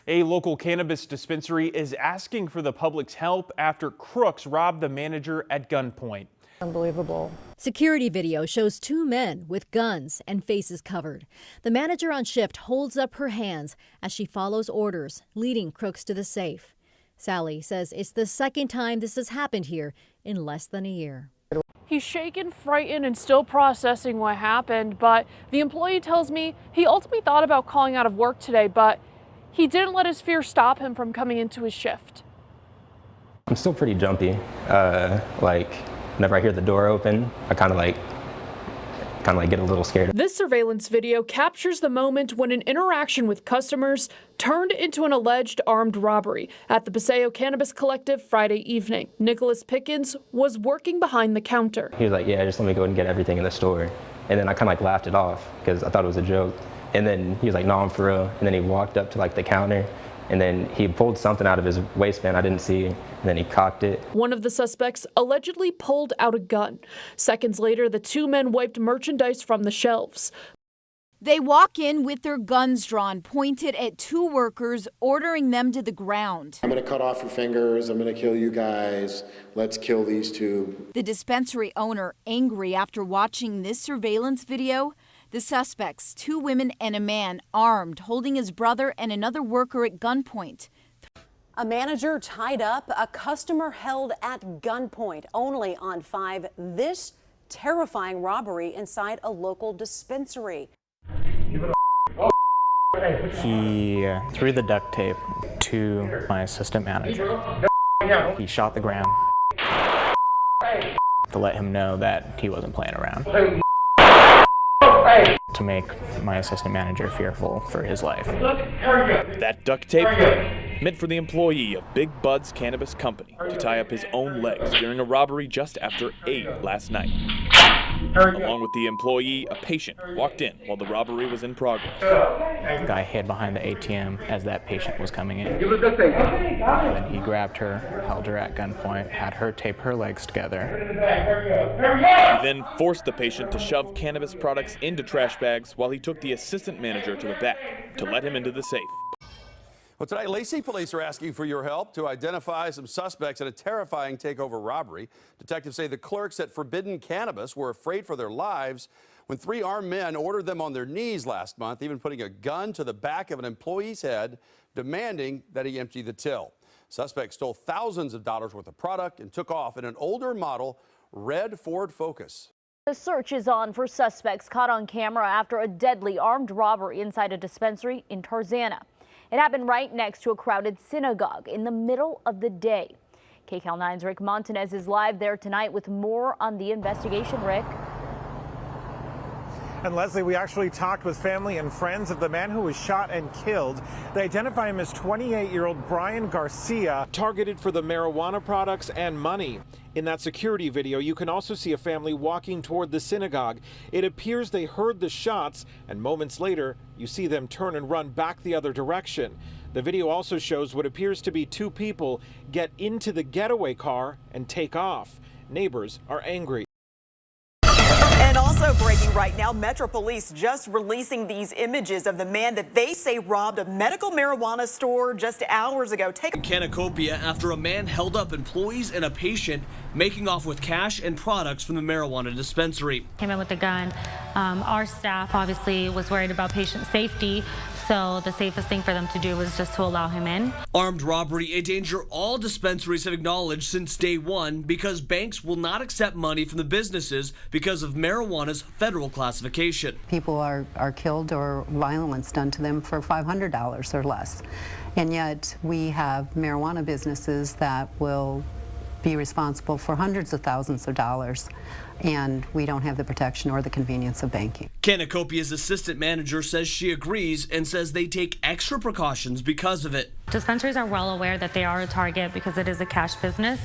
A local cannabis dispensary is asking for the public's help after crooks robbed the manager at gunpoint. Unbelievable. Security video shows two men with guns and faces covered. The manager on shift holds up her hands as she follows orders, leading crooks to the safe. Sally says it's the second time this has happened here in less than a year. He's shaken, frightened, and still processing what happened, but the employee tells me he ultimately thought about calling out of work today, but he didn't let his fear stop him from coming into his shift. I'm still pretty jumpy. Whenever I hear the door open, I kind of get a little scared. This surveillance video captures the moment when an interaction with customers turned into an alleged armed robbery at the Paseo Cannabis Collective Friday evening. Nicholas Pickens was working behind the counter. He was like, yeah, just let me go and get everything in the store. And then I kind of laughed it off because I thought it was a joke. And then he was like, no, I'm for real. And then he walked up to the counter, and then he pulled something out of his waistband I didn't see, and then he cocked it. One of the suspects allegedly pulled out a gun. Seconds later, the two men wiped merchandise from the shelves. They walk in with their guns drawn, pointed at two workers, ordering them to the ground. I'm going to cut off your fingers. I'm going to kill you guys. Let's kill these two. The dispensary owner angry after watching this surveillance video. The suspects, two women and a man, armed, holding his brother and another worker at gunpoint. A manager tied up, a customer held at gunpoint. Only on 5, this terrifying robbery inside a local dispensary. He threw the duct tape to my assistant manager. He shot the ground to let him know that he wasn't playing around. To make my assistant manager fearful for his life. That duct tape meant for the employee of Big Bud's Cannabis Company to tie up his own legs during a robbery just after 8 last night. Along with the employee, a patient walked in while the robbery was in progress. The guy hid behind the ATM as that patient was coming in. And then he grabbed her, held her at gunpoint, had her tape her legs together. He then forced the patient to shove cannabis products into trash bags while he took the assistant manager to the back to let him into the safe. Well, tonight, Lacey police are asking for your help to identify some suspects in a terrifying takeover robbery. Detectives say the clerks at Forbidden Cannabis were afraid for their lives when 3 armed men ordered them on their knees last month, even putting a gun to the back of an employee's head, demanding that he empty the till. Suspects stole thousands of dollars worth of product and took off in an older model red Ford Focus. The search is on for suspects caught on camera after a deadly armed robbery inside a dispensary in Tarzana. It happened right next to a crowded synagogue in the middle of the day. KCAL 9's Rick Montanez is live there tonight with more on the investigation. Rick. And Leslie, we actually talked with family and friends of the man who was shot and killed. They identify him as 28-year-old Brian Garcia, targeted for the marijuana products and money. In that security video, you can also see a family walking toward the synagogue. It appears they heard the shots, and moments later, you see them turn and run back the other direction. The video also shows what appears to be 2 people get into the getaway car and take off. Neighbors are angry. And also breaking right now, Metro Police just releasing these images of the man that they say robbed a medical marijuana store just hours ago. Canacopia after a man held up employees and a patient making off with cash and products from the marijuana dispensary. Came in with a gun. Our staff obviously was worried about patient safety, so the safest thing for them to do was just to allow him in. Armed robbery, a danger all dispensaries have acknowledged since day one because banks will not accept money from the businesses because of marijuana's federal classification. People are killed or violence done to them for $500 or less. And yet we have marijuana businesses that will be responsible for hundreds of thousands of dollars, and we don't have the protection or the convenience of banking. Canacopia's assistant manager says she agrees and says they take extra precautions because of it. Dispensaries are well aware that they are a target because it is a cash business.